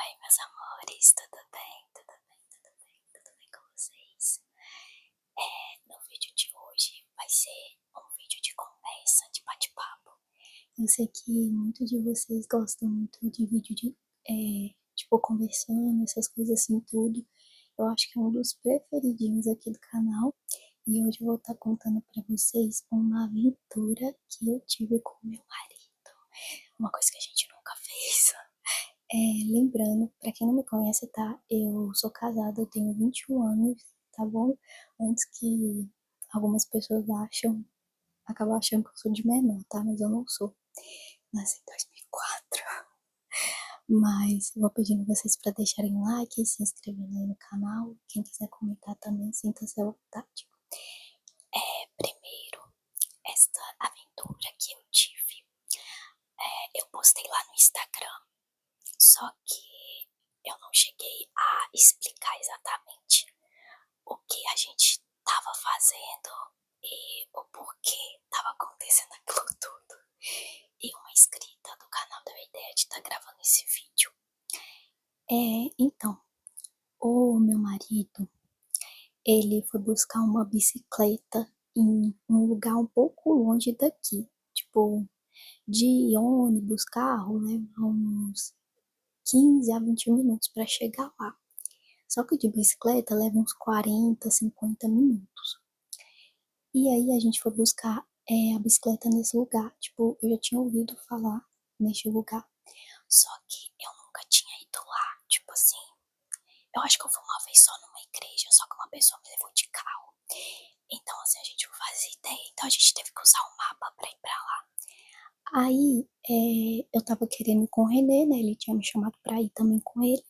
Oi, meus amores, tudo bem? Tudo bem? Tudo bem? Tudo bem com vocês? No vídeo de hoje vai ser um vídeo de conversa, de bate-papo. Eu sei que muitos de vocês gostam muito de vídeo de, tipo, conversando, essas coisas assim, tudo. Eu acho que é um dos preferidinhos aqui do canal. E hoje eu vou estar contando pra vocês uma aventura que eu tive com meu marido. Uma coisa que a gente nunca fez. Lembrando, pra quem não me conhece, tá? Eu sou casada, eu tenho 21 anos, tá bom? Antes que algumas pessoas acabam achando que eu sou de menor, tá? Mas eu não sou. Nasci em 2004. Mas eu vou pedindo vocês pra deixarem like e se inscreverem aí no canal. Quem quiser comentar também, sinta-se à vontade. Primeiro, esta aventura que eu tive, eu postei lá no Instagram. Só que eu não cheguei a explicar exatamente o que a gente tava fazendo e o porquê tava acontecendo aquilo tudo. E uma inscrita do canal deu a ideia de estar gravando esse vídeo. Então, o meu marido, ele foi buscar uma bicicleta em um lugar um pouco longe daqui. Tipo, de ônibus, carro, leva uns 15 a 20 minutos para chegar lá. Só que de bicicleta leva uns 40, 50 minutos. E aí a gente foi buscar a bicicleta nesse lugar. Tipo, eu já tinha ouvido falar neste lugar. Só que eu nunca tinha ido lá. Tipo assim, eu acho que eu fui uma vez só numa igreja, só que uma pessoa me levou de carro. Então, assim, a gente não fazia ideia. Então a gente teve que usar um mapa pra ir pra lá. Aí, eu tava querendo ir com o Renê, né? Ele tinha me chamado pra ir também com ele.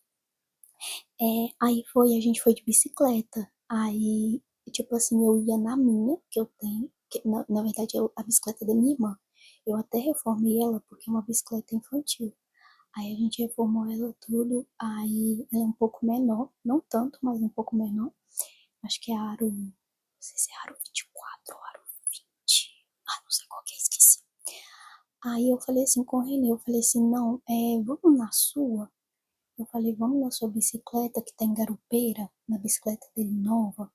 A gente foi de bicicleta. Aí, tipo assim, eu ia na minha, que eu tenho, que na verdade é a bicicleta da minha irmã. Eu até reformei ela porque é uma bicicleta infantil. Aí a gente reformou ela tudo, aí ela é um pouco menor, não tanto, mas um pouco menor. Acho que é aro, não sei se é aro 24 ou aro 20. Ah, não sei qual que é, esqueci. Aí eu falei assim com o Renê, eu falei assim, não, vamos na sua? Eu falei, vamos na sua bicicleta que tá em garupeira, na bicicleta dele nova,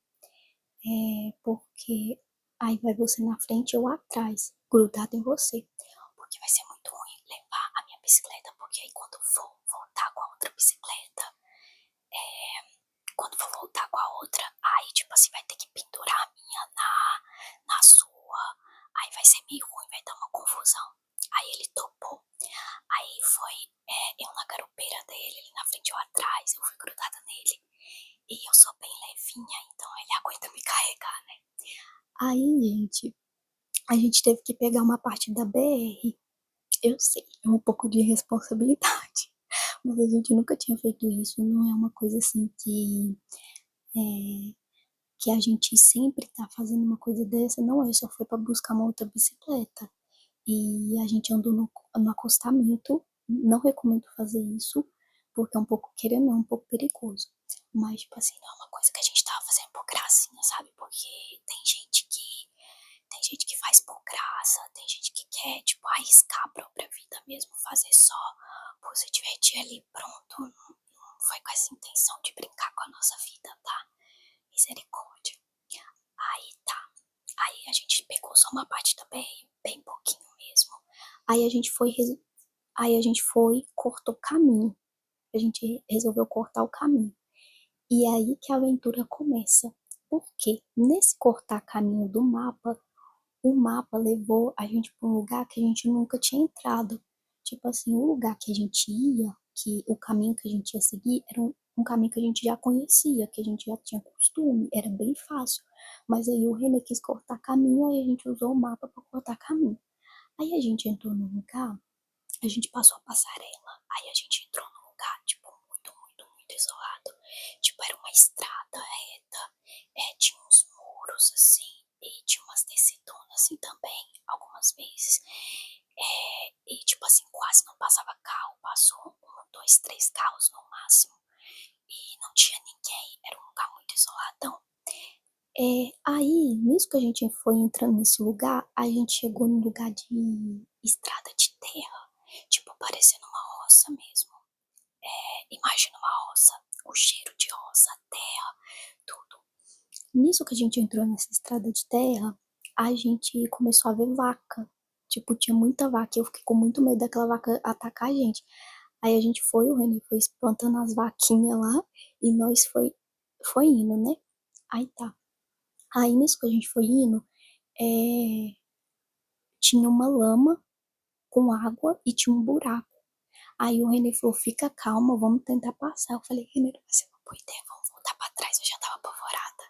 porque aí vai você na frente e eu atrás, grudado em você. Porque vai ser muito ruim levar a minha bicicleta, porque aí quando for voltar com a outra bicicleta, quando for voltar com a outra, aí tipo assim, vai ter que pendurar a minha na sua, aí vai ser meio ruim, vai dar uma confusão. Aí ele topou. Aí foi eu na garupeira dele, ele na frente e eu atrás, eu fui grudada nele. E eu sou bem levinha, então ele aguenta me carregar, né? Aí, gente, a gente teve que pegar uma parte da BR. Eu sei, é um pouco de responsabilidade. Mas a gente nunca tinha feito isso, não é uma coisa assim é, que a gente sempre tá fazendo uma coisa dessa, não é, só foi pra buscar uma outra bicicleta. E a gente andou no acostamento. Não recomendo fazer isso, porque é um pouco, querendo ou não, um pouco perigoso. Mas, tipo assim, não é uma coisa que a gente tava fazendo por gracinha, sabe? Porque tem gente que faz por graça, tem gente que quer, tipo, arriscar a própria vida mesmo, fazer só por se divertir ali, pronto. Não foi com essa intenção de brincar com a nossa vida, tá? Misericórdia. Aí tá. Aí a gente pegou só uma parte da BR, bem pouquinho mesmo. Aí a gente foi, cortou o caminho. A gente resolveu cortar o caminho. E é aí que a aventura começa. Porque nesse cortar caminho do mapa, o mapa levou a gente para um lugar que a gente nunca tinha entrado. Tipo assim, o lugar que a gente ia, que o caminho que a gente ia seguir, era um caminho que a gente já conhecia, que a gente já tinha costume, era bem fácil. Mas aí o René quis cortar caminho, aí a gente usou o mapa para cortar caminho. Aí a gente entrou no lugar, a gente passou a passarela, aí a gente entrou num lugar, tipo, muito, muito, muito isolado. Tipo, era uma estrada reta, tinha uns muros, assim, e tinha umas descidonas, assim, também, algumas vezes. E, tipo assim, quase não passava carro, passou um, dois, três carros no máximo. E não tinha ninguém, era um lugar muito isoladão. Aí, nisso que a gente foi entrando nesse lugar, a gente chegou num lugar de estrada de terra, tipo, parecendo uma roça mesmo. Imagina uma roça, o cheiro de roça, terra, tudo. Nisso que a gente entrou nessa estrada de terra, a gente começou a ver vaca. Tipo, tinha muita vaca. Eu fiquei com muito medo daquela vaca atacar a gente. Aí a gente foi, o René foi espantando as vaquinhas lá e nós foi indo, né? Aí tá. Aí nisso que a gente foi indo, é, tinha uma lama com água e tinha um buraco. Aí o René falou, fica calma, vamos tentar passar. Eu falei, René, não vai ser uma boa ideia, vamos voltar pra trás, eu já tava apavorada.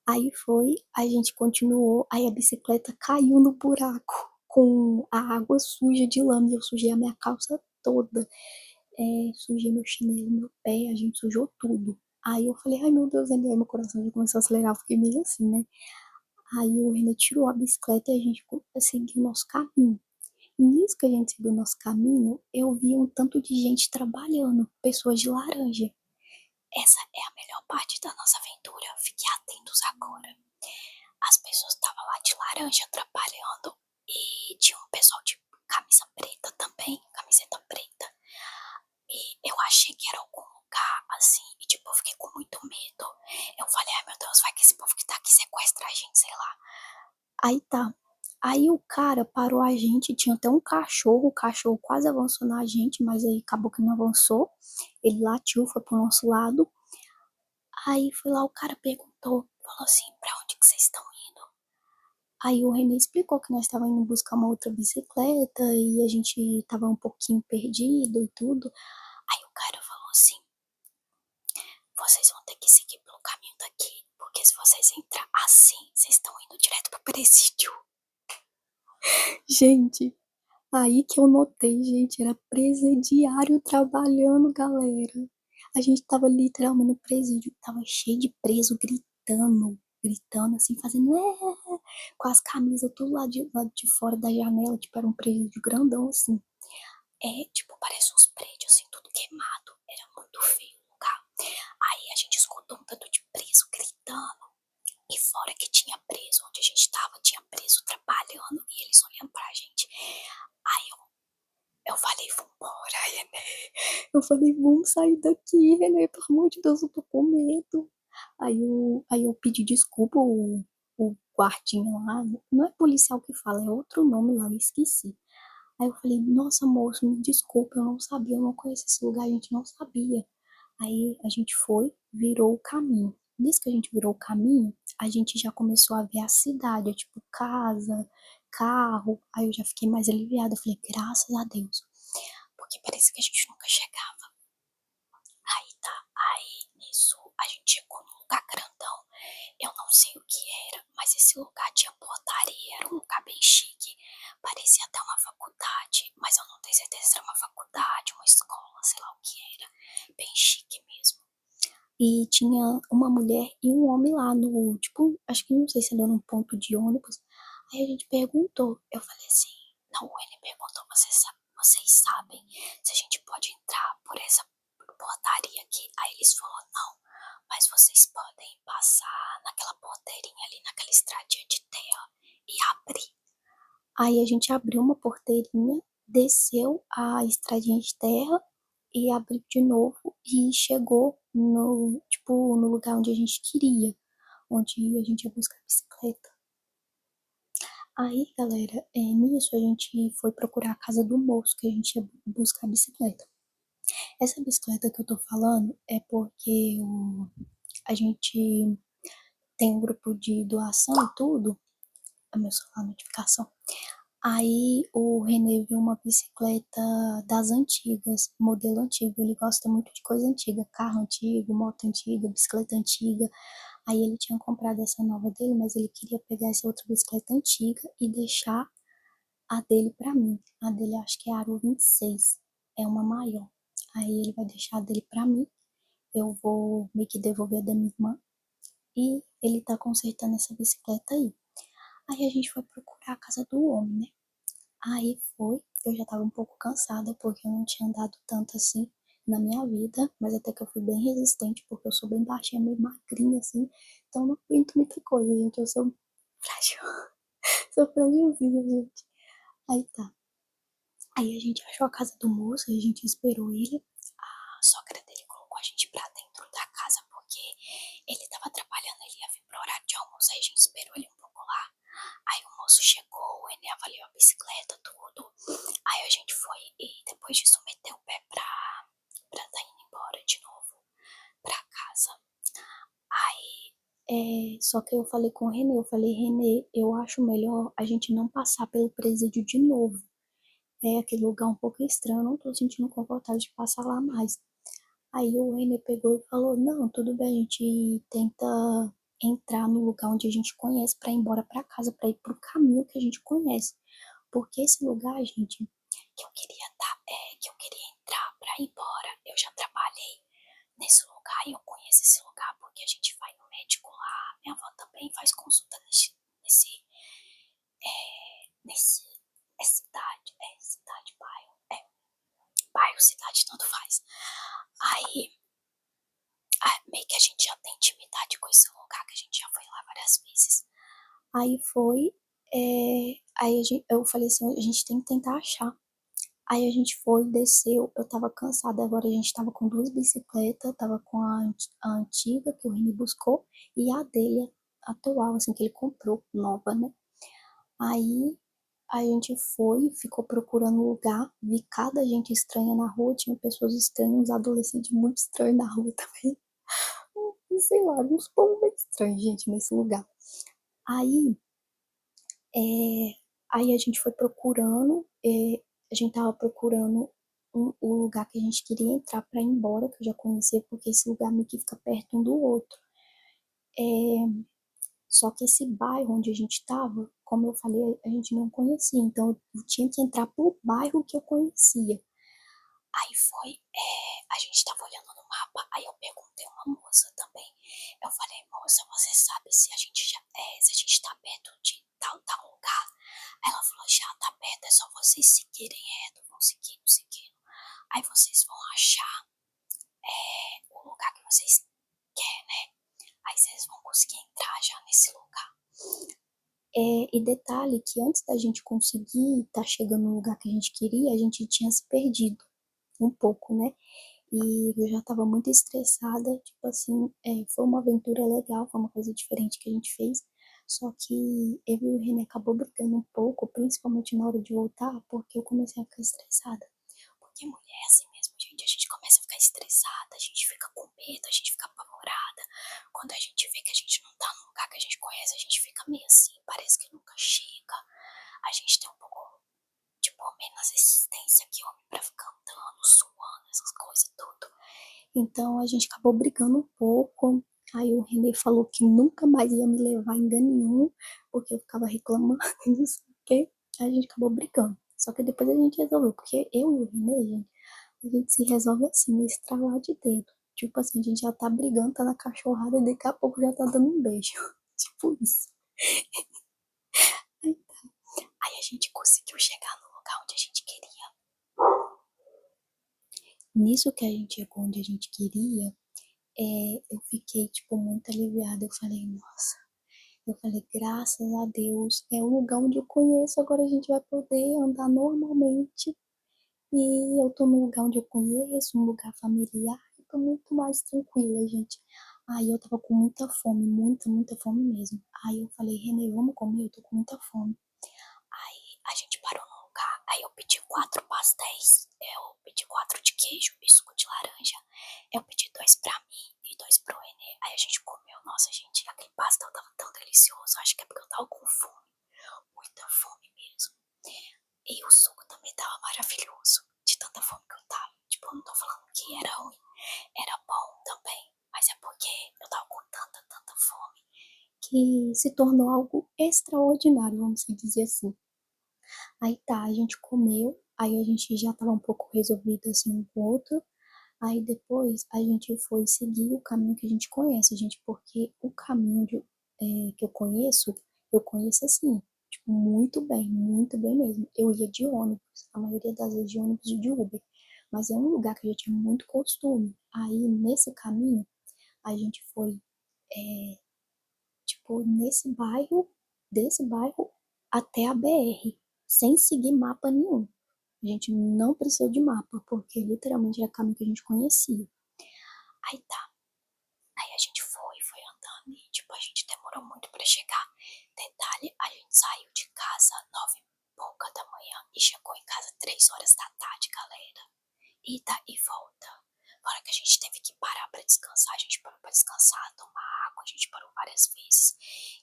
Aí foi, a gente continuou, aí a bicicleta caiu no buraco com a água suja de lama e eu sujei a minha calça toda, sujei meu chinelo, meu pé, a gente sujou tudo. Aí eu falei, ai meu Deus, aí meu coração já começou a acelerar, eu fiquei meio assim, né? Aí o René tirou a bicicleta e a gente seguiu o nosso caminho. E nisso que a gente seguiu o nosso caminho, eu vi um tanto de gente trabalhando, pessoas de laranja. Essa é a melhor parte da nossa aventura, fiquem atentos agora. As pessoas estavam lá de laranja trabalhando e tinha um pessoal de camisa preta também, camiseta preta. E eu achei que era algum lugar assim, e tipo, eu fiquei com muito medo. Eu falei, ai meu Deus, vai que esse povo que tá aqui sequestra a gente, sei lá. Aí tá. Aí o cara parou a gente, tinha até um cachorro, o cachorro quase avançou na gente, mas aí acabou que não avançou. Ele latiu, foi pro nosso lado. Aí foi lá, o cara perguntou, falou assim, pra onde que vocês estão indo? Aí o René explicou que nós estávamos indo buscar uma outra bicicleta e a gente tava um pouquinho perdido e tudo. Aí o cara falou assim, vocês vão ter que seguir pelo caminho daqui, porque se vocês entrar assim, vocês estão indo direto pro presídio. Gente, aí que eu notei, gente, era presidiário trabalhando, galera. A gente tava literalmente no presídio, tava cheio de preso gritando assim, fazendo com as camisas tudo lá de fora da janela, tipo, era um presídio grandão assim. Tipo, parece uns prédios assim, tudo queimado. Era muito feio o lugar. Aí a gente escutou um tanto de preso gritando. E fora que tinha preso, onde a gente tava, tinha preso trabalhando e eles olhando pra gente. Aí eu falei, vambora, René. Eu falei, vamos sair daqui, René, pelo amor de Deus, eu tô com medo. Aí eu pedi desculpa, o guardinha lá, não é policial que fala, é outro nome lá, eu esqueci. Aí eu falei, nossa moço, me desculpa, eu não sabia, eu não conhecia esse lugar, a gente não sabia. Aí a gente foi, virou o caminho. Nisso que a gente virou o caminho, a gente já começou a ver a cidade, tipo casa, carro. Aí eu já fiquei mais aliviada. Eu falei, graças a Deus. Porque parece que a gente nunca chegava. Aí tá, aí nisso a gente chegou num lugar grandão. Eu não sei o que era, mas esse lugar tinha portaria, era um lugar bem chique. Parecia até uma faculdade, mas eu não tenho certeza se era uma faculdade, uma escola, sei lá o que era. Bem chique mesmo. E tinha uma mulher e um homem lá no, tipo, acho que não sei se era num ponto de ônibus. Aí a gente perguntou, eu falei assim, não, ele perguntou, vocês sabem se a gente pode entrar por essa portaria aqui? Aí eles falaram, não, mas vocês podem passar naquela porteirinha ali, naquela estradinha de terra e abrir. Aí a gente abriu uma porteirinha, desceu a estradinha de terra e abriu de novo e chegou no, tipo, no lugar onde a gente queria, onde a gente ia buscar a bicicleta. Aí, galera, nisso a gente foi procurar a casa do moço que a gente ia buscar a bicicleta. Essa bicicleta que eu tô falando é porque a gente tem um grupo de doação e tudo, é meu celular, notificação. Aí o Renê viu uma bicicleta das antigas, modelo antigo. Ele gosta muito de coisa antiga, carro antigo, moto antiga, bicicleta antiga. Aí ele tinha comprado essa nova dele, mas ele queria pegar essa outra bicicleta antiga e deixar a dele pra mim. A dele acho que é a Aro 26, é uma maior. Aí ele vai deixar a dele pra mim. Eu vou meio que devolver a da minha irmã. E ele tá consertando essa bicicleta aí. Aí a gente foi procurar a casa do homem, né? Aí foi, eu já tava um pouco cansada, porque eu não tinha andado tanto assim na minha vida, mas até que eu fui bem resistente, porque eu sou bem baixinha, meio magrinha assim, então eu não aguento muita coisa, gente, eu sou frágil, sou frágilzinha, gente. Aí tá, aí a gente achou a casa do moço, a gente esperou ele, a sogra dele colocou a gente pra dentro da casa porque ele tava trabalhando, ele ia vir pro horário de almoço, aí a gente esperou ele um pouco lá. Aí o moço chegou, ele avaliou a bicicleta, tudo. Aí a gente foi e depois disso meteu o pé pra tá indo embora de novo pra casa. Aí, só que eu falei com o Renê, eu falei, Renê, eu acho melhor a gente não passar pelo presídio de novo. É aquele lugar um pouco estranho, eu não tô sentindo confortável de passar lá mais. Aí o Renê pegou e falou, não, tudo bem, a gente tenta entrar no lugar onde a gente conhece pra ir embora pra casa, pra ir pro caminho que a gente conhece. Porque esse lugar, gente, que eu queria entrar pra ir embora, eu já trabalhei nesse lugar e eu conheço esse lugar porque a gente vai no médico lá. Minha avó também faz consulta nesse, nesse, cidade, bairro, cidade, tanto faz. Aí, meio que a gente já tem intimidade com esse lugar, que a gente já foi lá várias vezes. Aí foi, aí eu falei assim, a gente tem que tentar achar. Aí a gente foi, desceu, eu tava cansada, agora a gente tava com duas bicicletas, tava com a antiga que o Reni buscou e a dele, atual, assim, que ele comprou, nova, né? Aí a gente foi, ficou procurando lugar, vi cada gente estranha na rua, tinha pessoas estranhas, uns adolescentes muito estranhos na rua também. E sei lá, uns povos bem estranhos, gente, nesse lugar. Aí, é, aí a gente foi procurando, a gente tava procurando o lugar que a gente queria entrar para ir embora, que eu já conhecia, porque esse lugar meio que fica perto um do outro. É, só que esse bairro onde a gente estava, como eu falei, a gente não conhecia, então eu tinha que entrar pro bairro que eu conhecia. Aí foi, a gente tava olhando no mapa, aí eu perguntei a uma moça também. Eu falei, moça, você sabe se a gente se a gente tá perto de tal lugar? Aí ela falou, já tá perto, é só vocês seguirem reto, vão seguindo, seguindo. Aí vocês vão achar o lugar que vocês querem, né? Aí vocês vão conseguir entrar já nesse lugar. E detalhe que antes da gente conseguir estar chegando no lugar que a gente queria, a gente tinha se perdido um pouco, né? E eu já tava muito estressada, tipo assim, foi uma aventura legal, foi uma coisa diferente que a gente fez. Só que eu e o René acabou brigando um pouco, principalmente na hora de voltar, porque eu comecei a ficar estressada. Porque mulher é assim mesmo, gente. A gente começa a ficar estressada, a gente fica com medo, a gente fica apavorada. Quando a gente vê que a gente não tá num lugar que a gente conhece, a gente fica meio assim, parece que nunca chega. A gente tem um pouco, tipo, menos resistência que homem pra ficar andando, suando, essas coisas tudo. Então a gente acabou brigando um pouco. Aí o Renê falou que nunca mais ia me levar em lugar nenhum, porque eu ficava reclamando, não sei o quê. Aí a gente acabou brigando. Só que depois a gente resolveu, porque eu e o Renê, gente, a gente se resolve assim, no estralar de dedo. Tipo assim, a gente já tá brigando, tá na cachorrada e daqui a pouco já tá dando um beijo. Tipo isso. Aí, aí a gente conseguiu chegar no lugar onde a gente queria. Nisso que a gente chegou onde a gente queria, eu fiquei, tipo, muito aliviada. Eu falei, nossa. Eu falei, graças a Deus, é um lugar onde eu conheço, agora a gente vai poder andar normalmente. E eu tô num lugar onde eu conheço, um lugar familiar, eu tô muito mais tranquila, gente. Aí eu tava com muita fome, muita fome mesmo. Aí eu falei, Renê, vamos comer? Eu tô com muita fome. Aí a gente parou num lugar, aí eu pedi 4 pastéis, eu pedi 4 de queijo e suco de laranja. Eu pedi 2 pra mim e 2 pro Renê. Aí a gente comeu, nossa gente, aquele pastel tava tão delicioso, acho que é porque eu tava com fome, muita fome mesmo. E o suco também tava maravilhoso, de tanta fome que eu tava. Tipo, eu não tô falando que era ruim, era bom também, mas é porque eu tava com tanta fome que se tornou algo extraordinário, vamos dizer assim. Aí tá, a gente comeu, aí a gente já tava um pouco resolvido assim um com o outro. Aí depois a gente foi seguir o caminho que a gente conhece, gente, porque o caminho que eu conheço assim, tipo, muito bem mesmo. Eu ia de ônibus, a maioria das vezes de ônibus e de Uber, mas é um lugar que eu já tinha muito costume. Aí nesse caminho, a gente foi, é, tipo, desse bairro até a BR, sem seguir mapa nenhum. A gente não precisou de mapa, porque literalmente era caminho que a gente conhecia. Aí tá. Aí a gente foi andando e, tipo, a gente demorou muito pra chegar. Detalhe, a gente saiu de casa 9h pouca da manhã e chegou em casa 3 horas da tarde, galera. Ida e volta. Fora que a gente teve que parar pra descansar, a gente parou pra descansar, tomar água, a gente parou várias vezes.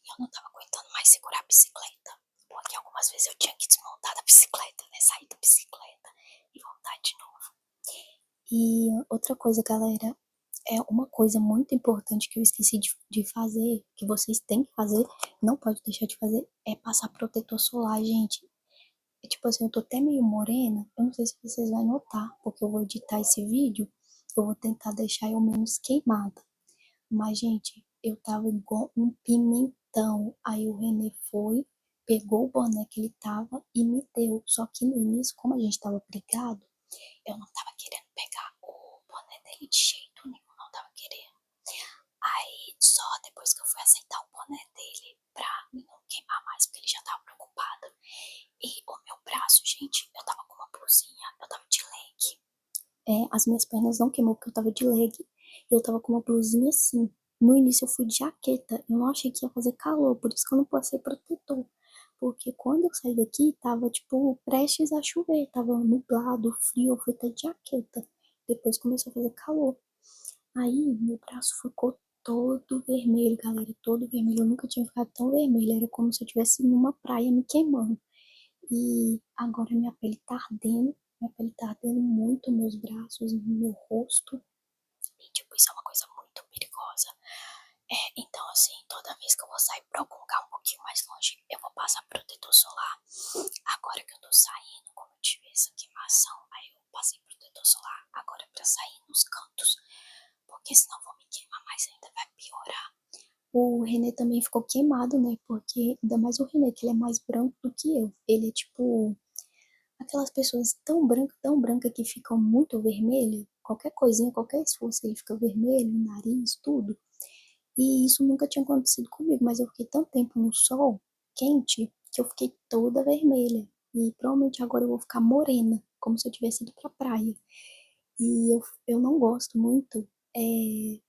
E eu não tava aguentando mais segurar a bicicleta. Porque algumas vezes eu tinha que desmontar da bicicleta, né? Sair da bicicleta e voltar de novo. E outra coisa, galera, é uma coisa muito importante que eu esqueci de fazer, que vocês têm que fazer, não pode deixar de fazer, é passar protetor solar, gente. É tipo assim, eu tô até meio morena, eu não sei se vocês vão notar, porque eu vou editar esse vídeo, eu vou tentar deixar eu menos queimada. Mas, gente, eu tava igual um pimentão. Aí o Renê foi, pegou o boné que ele tava e me deu. Só que no início, como a gente tava brigado, eu não tava querendo pegar o boné dele de jeito nenhum, não tava querendo. Aí só depois que eu fui aceitar o boné dele pra me não queimar mais, porque ele já tava preocupado. E o meu braço, gente, eu tava com uma blusinha, eu tava de leg. As minhas pernas não queimou porque eu tava de leg. Eu tava com uma blusinha assim. No início eu fui de jaqueta, eu não achei que ia fazer calor, por isso que eu não passei protetor. Porque quando eu saí daqui, tava tipo prestes a chover, tava nublado, frio, eu fui até de jaqueta. Depois começou a fazer calor. Aí meu braço ficou todo vermelho, galera, todo vermelho. Eu nunca tinha ficado tão vermelho, era como se eu estivesse numa praia me queimando. E agora minha pele tá ardendo muito, meus braços, meu rosto. E tipo, isso é uma coisa muito perigosa. Então assim, toda vez que eu vou sair pra algum lugar um pouquinho mais longe, eu vou passar protetor solar. Agora que eu tô saindo, como eu tive essa queimação, aí eu passei protetor solar. Agora pra sair nos cantos, porque senão vou me queimar mais ainda, vai piorar. O René também ficou queimado, né? Porque ainda mais o René, que ele é mais branco do que eu. Ele é tipo aquelas pessoas tão branca que ficam muito vermelha. Qualquer coisinha, qualquer esforço, ele fica vermelho, nariz, tudo. E isso nunca tinha acontecido comigo, mas eu fiquei tanto tempo no sol quente que eu fiquei toda vermelha. E provavelmente agora eu vou ficar morena, como se eu tivesse ido pra praia. E eu não gosto muito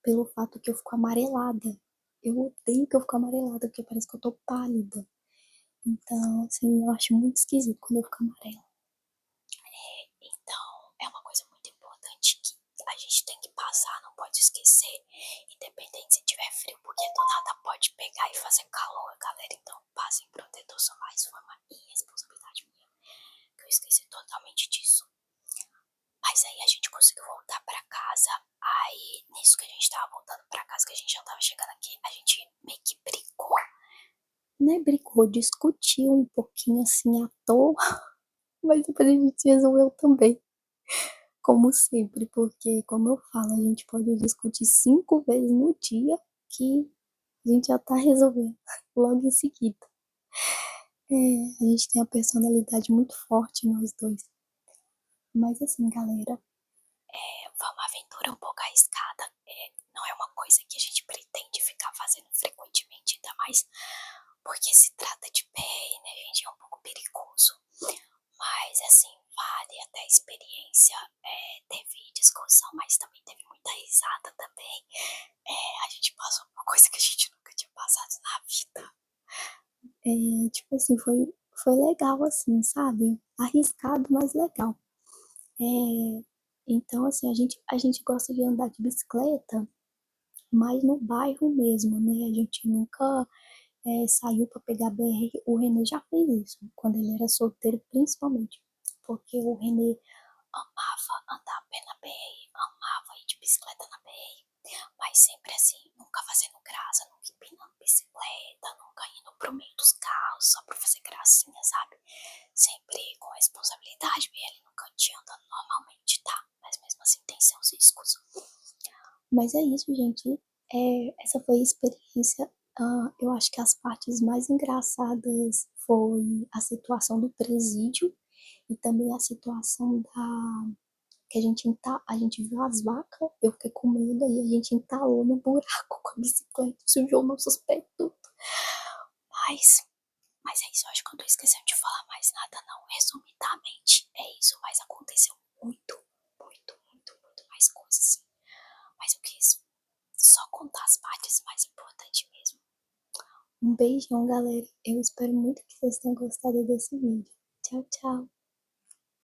pelo fato que eu fico amarelada. Eu odeio que eu fico amarelada, porque parece que eu tô pálida. Então, assim, eu acho muito esquisito quando eu fico amarela. Então, é uma coisa muito importante que a gente tem que passar, não pode esquecer, independente se tiver frio, porque do nada pode pegar e fazer calor, galera. Então, passem protetor solar, isso foi uma irresponsabilidade minha, que eu esqueci totalmente disso. Mas aí a gente conseguiu voltar pra casa. Aí, nisso que a gente tava voltando pra casa, que a gente já tava chegando aqui, a gente meio que brigou. Não é brigou, discutiu um pouquinho assim à toa, mas depois a gente resolveu também. Como sempre, porque, como eu falo, a gente pode discutir 5 vezes no dia que a gente já tá resolvendo logo em seguida. A gente tem a personalidade muito forte, nós dois. Mas assim, galera, foi uma aventura um pouco arriscada. Não é uma coisa que a gente pretende ficar fazendo frequentemente, ainda mais porque se trata de pé, né, gente? É um pouco perigoso. Mas assim, vale até a experiência. Teve discussão, mas também teve muita risada também. A gente passou por uma coisa que a gente nunca tinha passado na vida. Tipo assim, foi legal, assim, sabe? Arriscado, mas legal. É, então, assim, a gente gosta de andar de bicicleta, mas no bairro mesmo, né? A gente nunca saiu para pegar BR. O Renê já fez isso, quando ele era solteiro, principalmente. Porque o Renê amava andar a pé na BR, amava ir de bicicleta na BR, mas sempre assim, nunca fazendo graça, nunca empinando bicicleta, nunca indo pro meio dos carros só pra fazer gracinha, sabe? Sempre com responsabilidade, bem ali no cantinho andando normalmente, tá? Mas mesmo assim tem seus riscos. Mas é isso, gente. Essa foi a experiência. Eu acho que as partes mais engraçadas foi a situação do presídio e também a situação que a gente viu as vacas, eu fiquei com medo e a gente entalou no buraco com a bicicleta, sujou nossos pés tudo. Mas Mas é isso, eu acho que eu não tô esquecendo de falar mais nada, não. Resumidamente, é isso, mas aconteceu muito mais coisas. Mas eu quis só contar as partes mais importantes mesmo. Um beijão, galera. Eu espero muito que vocês tenham gostado desse vídeo. Tchau, tchau.